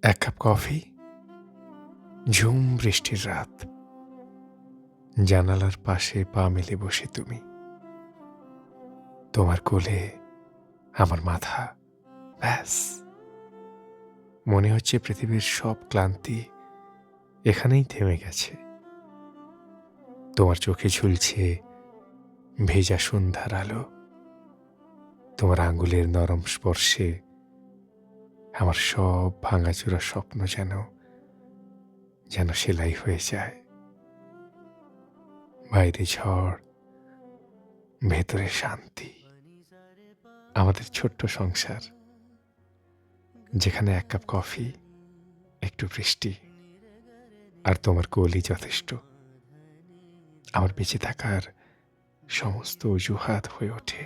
এক cup coffee, ঝুম বৃষ্টির রাত, জানালার পাশে পা মেলে বসে তুমি, তোমার কোলে আমার মাথা। ব্যাস, মনে হচ্ছে পৃথিবীর সব ক্লান্তি এখানেই থেমে গেছে। তোমার চোখে ঝুলছে ভেজা সন্ধ্যার আলো, তোমার আঙ্গুলের নরম স্পর্শে আমার সব ভাঙাচোরা স্বপ্ন যেন যেন সেলাই হয়ে যায়। বাইরে ঝড়, ভেতরে শান্তি। আমাদের ছোট্ট সংসার, যেখানে এক কাপ কফি, একটু বৃষ্টি আর তোমার কোলই যথেষ্ট। আমার বেঁচে থাকার সমস্ত অজুহাত হয়ে ওঠে।